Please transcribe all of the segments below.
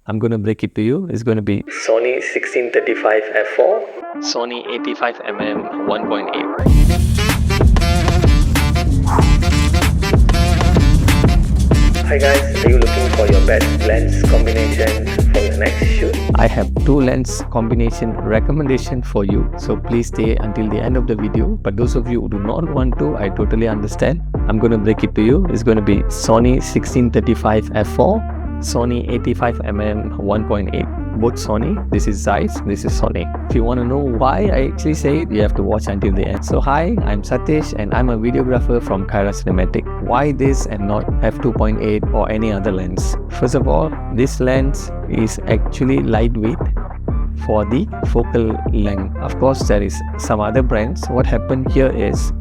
I'm going to break it to you. It's going to be Sony 1635 f4, Sony 85mm 1.8. Hi guys, are you looking for your best lens combination for your next shoot? I have 2 lens combination recommendation for you, so please stay until the end of the video. But those of you who do not want to, I totally understand. I'm going to break it to you. It's going to be Sony 1635 f4, Sony 85mm 1.8. Both Sony. This is Zeiss, this is Sony. If you want to know why I actually say it, you have to watch until the end. So hi, I'm Satish and I'm a videographer from Kyra Cinematic. Why this and not f2.8 or any other lens? First of all, this lens is actually lightweight for the focal length. Of course, there is some other brands. What happened here is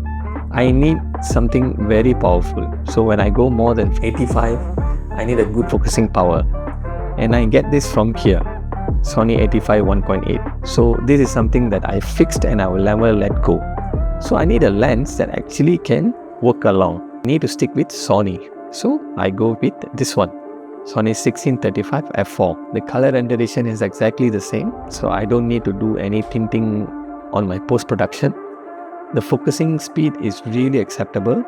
I need something very powerful. So when I go more than 85, I need a good focusing power. And I get this from here, Sony 85 1.8. So this is something that I fixed and I will never let go. So I need a lens that actually can work along. I need to stick with Sony. So I go with this one, Sony 1635 f4. The color renderization is exactly the same. So I don't need to do any tinting on my post-production. The focusing speed is really acceptable.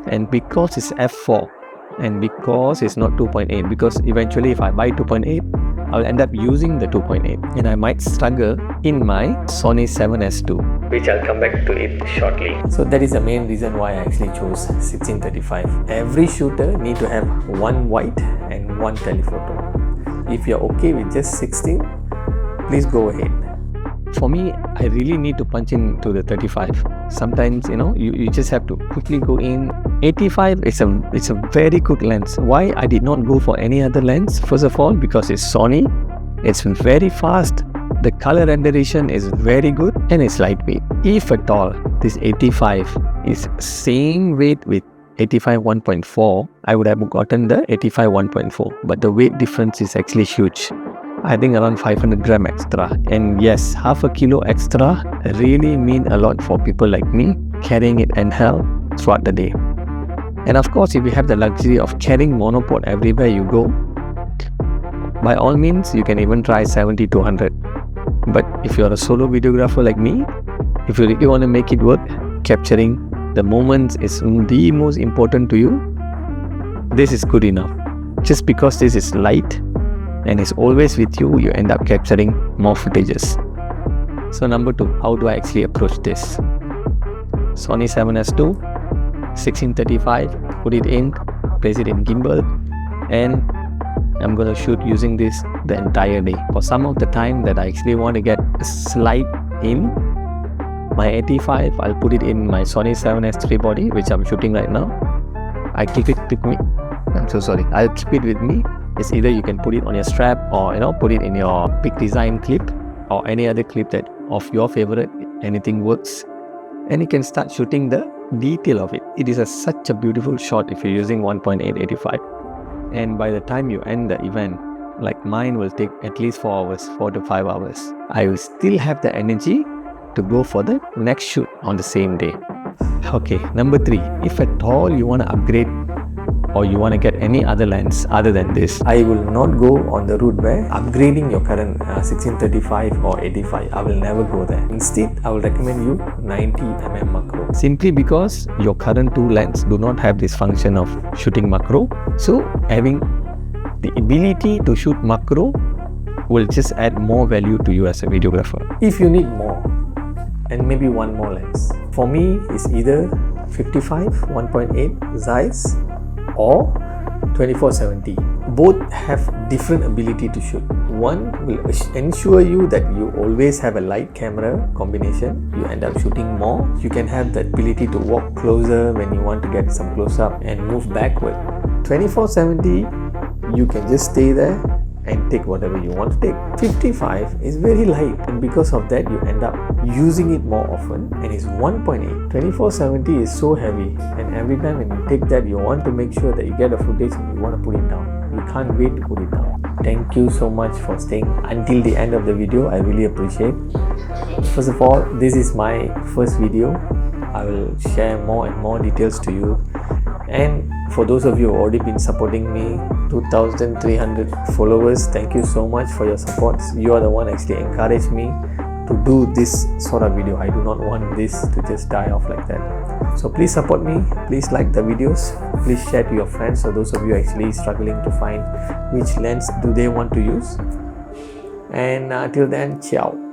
And because it's f4, and because it's not 2.8, because eventually if I buy 2.8, I'll end up using the 2.8 and I might struggle in my Sony a7s2, which I'll come back to it shortly. So that is the main reason why I actually chose 1635. Every shooter need to have one wide and one telephoto. If you're okay with just 16, please go ahead. For me, I really need to punch into the 35. Sometimes, you just have to quickly go in. 85 it's a very good lens. Why I did not go for any other lens? First of all, because it's Sony, it's very fast, the color renderization is very good, and it's lightweight. If at all this 85 is same weight with 85 1.4, I would have gotten the 85 1.4, but the weight difference is actually huge. I think around 500 gram extra, and yes, half a kilo extra really mean a lot for people like me carrying it handheld throughout the day. And of course, if you have the luxury of carrying monopod everywhere you go, by all means you can even try 70 to 100. But if you're a solo videographer like me, if you really want to make it work, capturing the moments is the most important to you, this is good enough. Just because this is light and is always with you, you end up capturing more footages. So number 2, how do I actually approach this? Sony a7s2, 1635, put it in, place it in gimbal, and I'm going to shoot using this the entire day. For some of the time that I actually want to get a slide in my 85, I'll put it in my Sony a7s3 body, which I'm shooting right now. I keep it with me. I'll keep it with me. It's either you can put it on your strap or put it in your big design clip or any other clip that of your favorite. Anything works, and you can start shooting the detail of it. It is such a beautiful shot if you're using 1.8 85. And by the time you end the event, like mine will take at least 4 to 5 hours, I will still have the energy to go for the next shoot on the same day. Okay, number 3, if at all you want to upgrade or you want to get any other lens other than this, I will not go on the route where upgrading your current 1635 or 85. I will never go there. Instead, I will recommend you 90mm macro. Simply because your current 2 lenses do not have this function of shooting macro. So having the ability to shoot macro will just add more value to you as a videographer. If you need more, and maybe one more lens, for me it's either 55 1.8 Zeiss or 2470. Both have different ability to shoot. One will ensure you that you always have a light camera combination. You end up shooting more. You can have the ability to walk closer when you want to get some close up and move backward. 2470, you can just stay there and take whatever you want to take. 55 is very light, and because of that you end up using it more often, and it's 1.8. 2470 is so heavy, and every time when you take that, you want to make sure that you get a footage and you want to put it down. You can't wait to put it down. Thank you so much for staying until the end of the video. I really appreciate. First of all, this is my first video. I will share more and more details to you, And for those of you who have already been supporting me, 2,300 followers, thank you so much for your support. You are the one actually encouraged me to do this sort of video. I do not want this to just die off like that. So please support me, please like the videos, please share to your friends. So those of you actually struggling to find which lens do they want to use. And till then, ciao.